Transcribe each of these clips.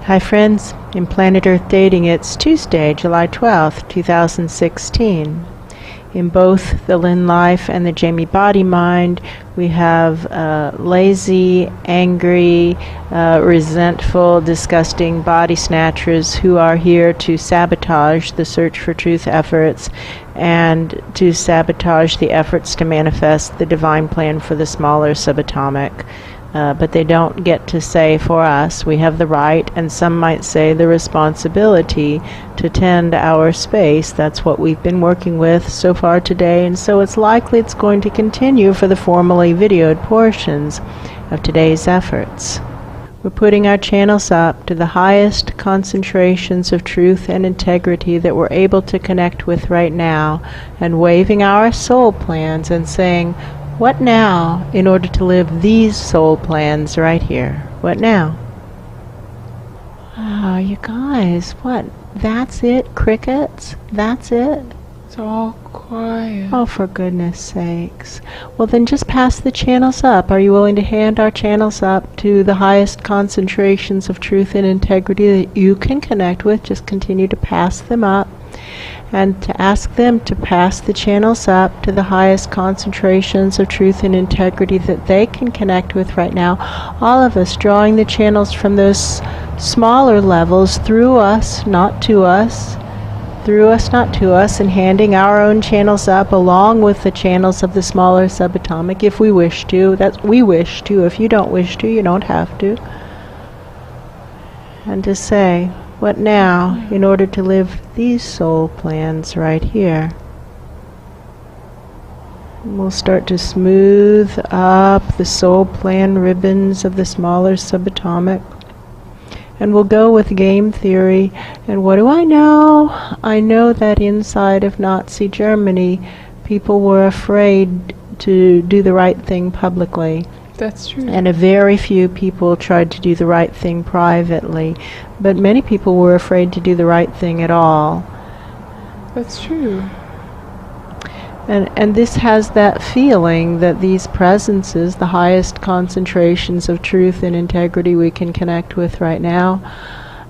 Hi friends, in Planet Earth Dating it's Tuesday, July 12th, 2016. In both the Lynn Life and the Jamie Body Mind, we have lazy, angry, resentful, disgusting body-snatchers who are here to sabotage the search for truth efforts and to sabotage the efforts to manifest the divine plan for the smaller subatomic. But they don't get to say for us. We have the right, and some might say the responsibility, to tend our space. That's what we've been working with so far today, and so it's likely it's going to continue for the formally videoed portions of today's efforts. We're putting our channels up to the highest concentrations of truth and integrity that we're able to connect with right now, and waving our soul plans and saying, what now in order to live these soul plans right here? What now? Oh, you guys, what? That's it? Crickets? That's it? It's all quiet. Oh, for goodness sakes. Well, then just pass the channels up. Are you willing to hand our channels up to the highest concentrations of truth and integrity that you can connect with? Just continue to pass them up. And to ask them to pass the channels up to the highest concentrations of truth and integrity that they can connect with right now. All of us drawing the channels from those smaller levels through us, not to us. Through us, not to us, and handing our own channels up along with the channels of the smaller subatomic if we wish to. That's we wish to. If you don't wish to, you don't have to. And to say, what now in order to live these soul plans right here? And we'll start to smooth up the soul plan ribbons of the smaller subatomic. And we'll go with game theory. And what do I know? I know that inside of Nazi Germany, people were afraid to do the right thing publicly. That's true. And a very few people tried to do the right thing privately. But many people were afraid to do the right thing at all. That's true. And this has that feeling that these presences, the highest concentrations of truth and integrity we can connect with right now,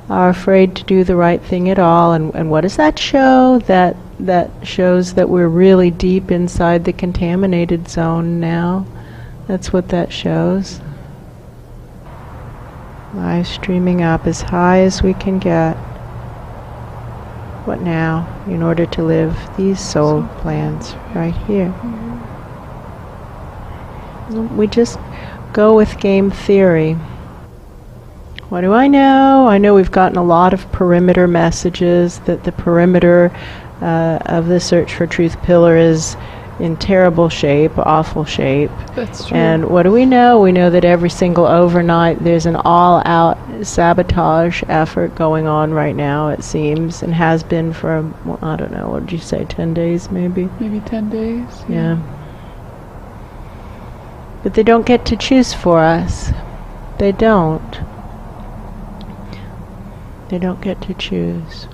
are afraid to do the right thing at all. And what does that show? That shows that we're really deep inside the contaminated zone now. That's what that shows. Live streaming up as high as we can get. What now in order to live these soul plans right here? We just go with game theory. What do I know? I know we've gotten a lot of perimeter messages that the perimeter of the search for truth pillar is in terrible shape, awful shape. That's true. And what do we know? We know that every single overnight there's an all-out sabotage effort going on right now, it seems, and has been for, well, I don't know, what did you say, 10 days maybe? Maybe 10 days. Yeah. But they don't get to choose for us. They don't. They don't get to choose.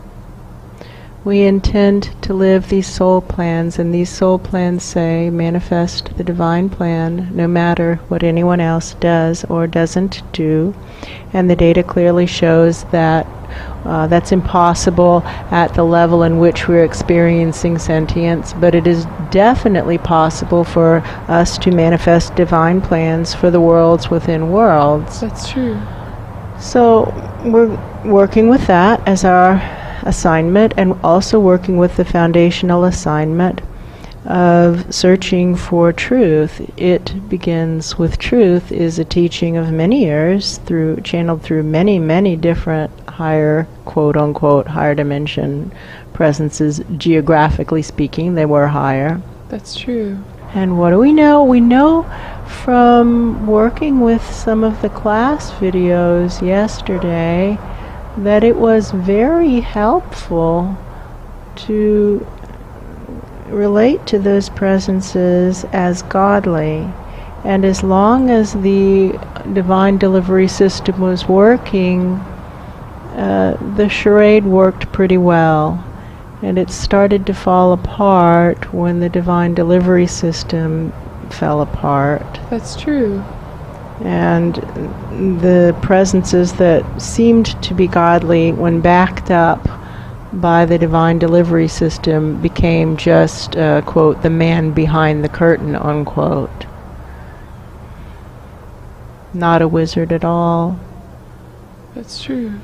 We intend to live these soul plans, and these soul plans say, manifest the divine plan no matter what anyone else does or doesn't do. And the data clearly shows that that's impossible at the level in which we're experiencing sentience, but it is definitely possible for us to manifest divine plans for the worlds within worlds. That's true. So we're working with that as our assignment, and also working with the foundational assignment of searching for truth. It begins with truth is a teaching of many years, channeled through many different higher, quote-unquote, higher dimension presences. Geographically speaking, they were higher. That's true. And what do we know? We know from working with some of the class videos yesterday that it was very helpful to relate to those presences as godly. And as long as the divine delivery system was working, the charade worked pretty well. And it started to fall apart when the divine delivery system fell apart. That's true. And the presences that seemed to be godly, when backed up by the divine delivery system, became just, quote, the man behind the curtain, unquote. Not a wizard at all. That's true.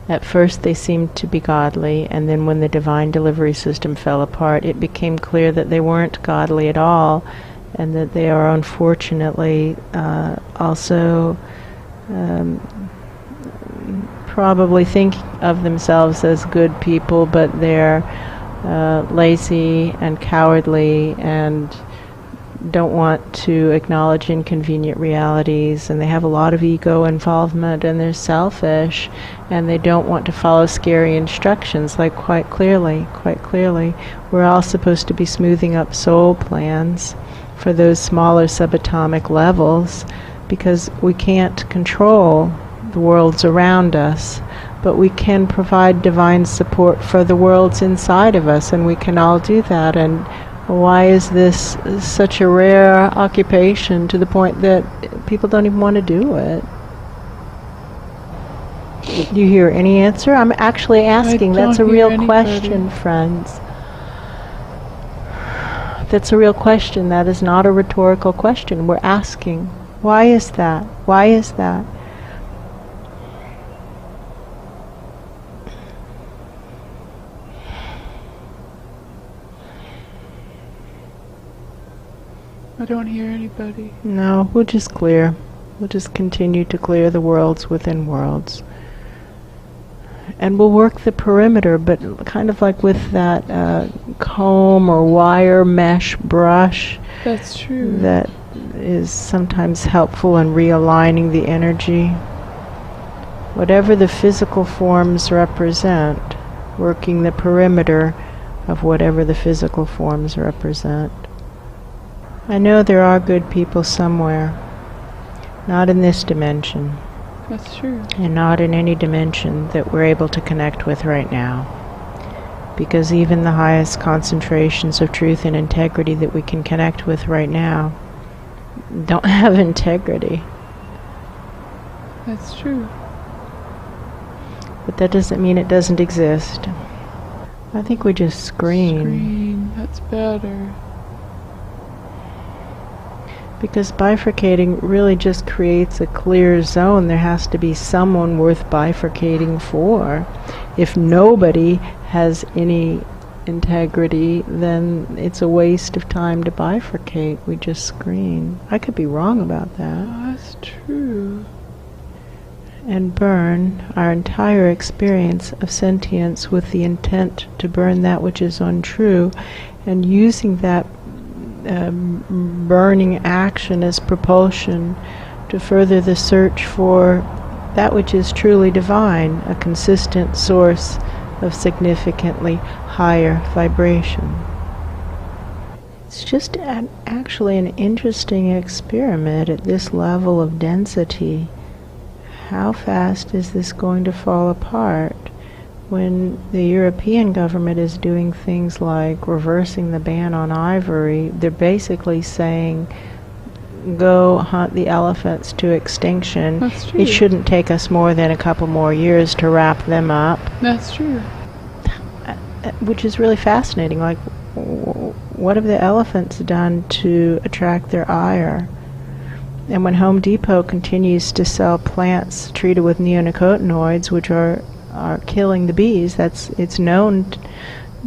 At first they seemed to be godly, and then when the divine delivery system fell apart, it became clear that they weren't godly at all, and that they are unfortunately also probably think of themselves as good people, but they're lazy and cowardly and don't want to acknowledge inconvenient realities, and they have a lot of ego involvement, and they're selfish, and they don't want to follow scary instructions. Like quite clearly we're all supposed to be smoothing up soul plans for those smaller subatomic levels, because we can't control the worlds around us, but we can provide divine support for the worlds inside of us, and we can all do that. And why is this such a rare occupation to the point that people don't even want to do it? Do you hear any answer? I'm actually asking. That's a real question, friends. That's a real question. That is not a rhetorical question. We're asking. Why is that? Why is that? I don't hear anybody. No, we'll just clear. We'll just continue to clear the worlds within worlds. And we'll work the perimeter, but kind of like with that comb or wire mesh brush. That's true. That is sometimes helpful in realigning the energy. Whatever the physical forms represent, working the perimeter of whatever the physical forms represent. I know there are good people somewhere, not in this dimension. That's true. And not in any dimension that we're able to connect with right now. Because even the highest concentrations of truth and integrity that we can connect with right now don't have integrity. That's true. But that doesn't mean it doesn't exist. I think we just screen. That's better. Because bifurcating really just creates a clear zone. There has to be someone worth bifurcating for. If nobody has any integrity, then it's a waste of time to bifurcate. We just screen. I could be wrong about that. Oh, that's true. And burn our entire experience of sentience with the intent to burn that which is untrue, and using that burning action as propulsion to further the search for that which is truly divine, a consistent source of significantly higher vibration. It's just actually an interesting experiment at this level of density. How fast is this going to fall apart? When the European government is doing things like reversing the ban on ivory, they're basically saying, go hunt the elephants to extinction. That's true. It shouldn't take us more than a couple more years to wrap them up. That's true. Which is really fascinating. Like, what have the elephants done to attract their ire? And when Home Depot continues to sell plants treated with neonicotinoids, which are killing the bees, it's known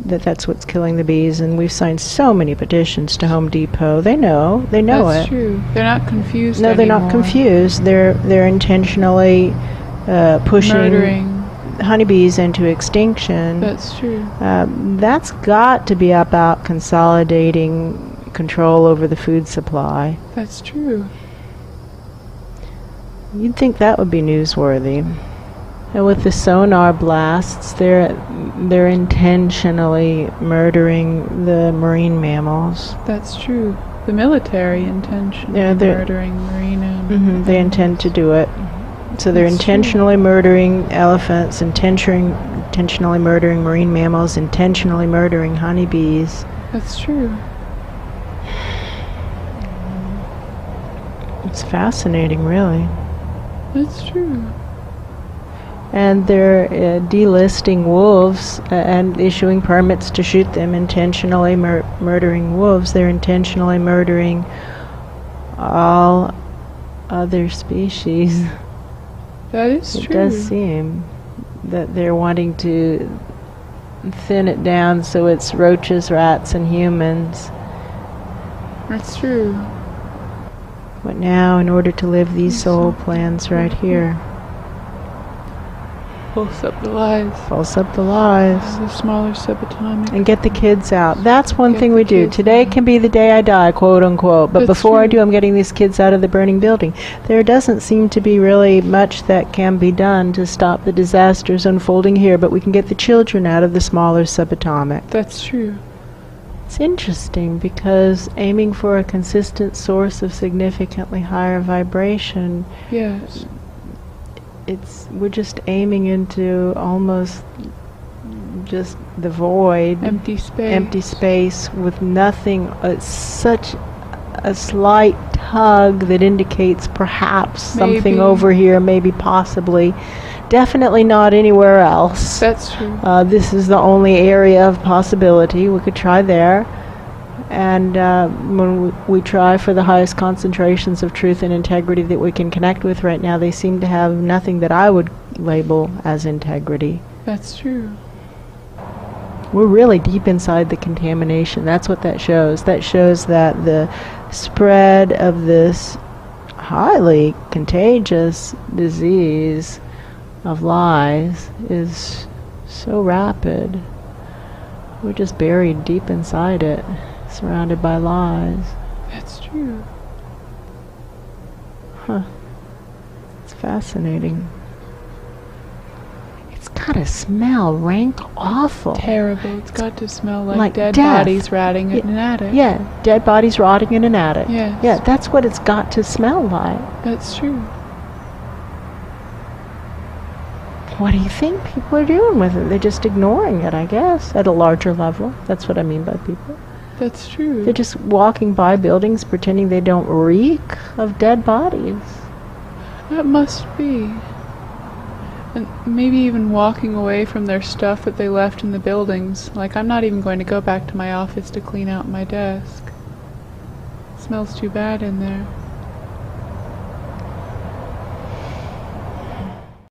that that's what's killing the bees, and we've signed so many petitions to Home Depot. They know That's it. true. They're not confused No, anymore. they're not confused. They're intentionally pushing Murdering honeybees into extinction. That's true. That's got to be about consolidating control over the food supply. That's true. You'd think that would be newsworthy. And with the sonar blasts, they're intentionally murdering the marine mammals. That's true. The military intention murdering marine animals. They intend to do it. So they're That's intentionally murdering elephants, intentionally murdering marine mammals, intentionally murdering honeybees. That's true. It's fascinating, really. That's true. And they're delisting wolves and issuing permits to shoot them, intentionally murdering wolves. They're intentionally murdering all other species. That is true. It does seem that they're wanting to thin it down so it's roaches, rats, and humans. That's true. But now, in order to live these soul plans right here, Pulse up the lies. pulse up the lies. The smaller subatomic. And get the kids out. That's one Get thing the we do. kids Today out. can be the day I die, quote unquote. But That's before I true. do, I'm getting these kids out of the burning building. There doesn't seem to be really much that can be done to stop the disasters unfolding here, but we can get the children out of the smaller subatomic. That's true. It's interesting because aiming for a consistent source of significantly higher vibration, Yes. we're just aiming into almost just the void. Empty space. Empty space with nothing. Such a slight tug that indicates perhaps something Maybe. over here, maybe possibly. Definitely not anywhere else. That's true. This is the only area of possibility. We could try there. And when we try for the highest concentrations of truth and integrity that we can connect with right now, they seem to have nothing that I would label as integrity. That's true. We're really deep inside the contamination. That's what that shows. That shows that the spread of this highly contagious disease of lies is so rapid. We're just buried deep inside it, surrounded by lies. That's true. Huh. It's fascinating. It's gotta smell rank awful. Terrible. It's got to smell like, Like dead death. bodies rotting in an attic. Yeah, dead bodies rotting in an attic. Yes. Yeah, that's what it's got to smell like. That's true. What do you think people are doing with it? They're just ignoring it, I guess, at a larger level. That's what I mean by people. That's true. They're just walking by buildings pretending they don't reek of dead bodies. That must be. And maybe even walking away from their stuff that they left in the buildings. Like, I'm not even going to go back to my office to clean out my desk. It smells too bad in there.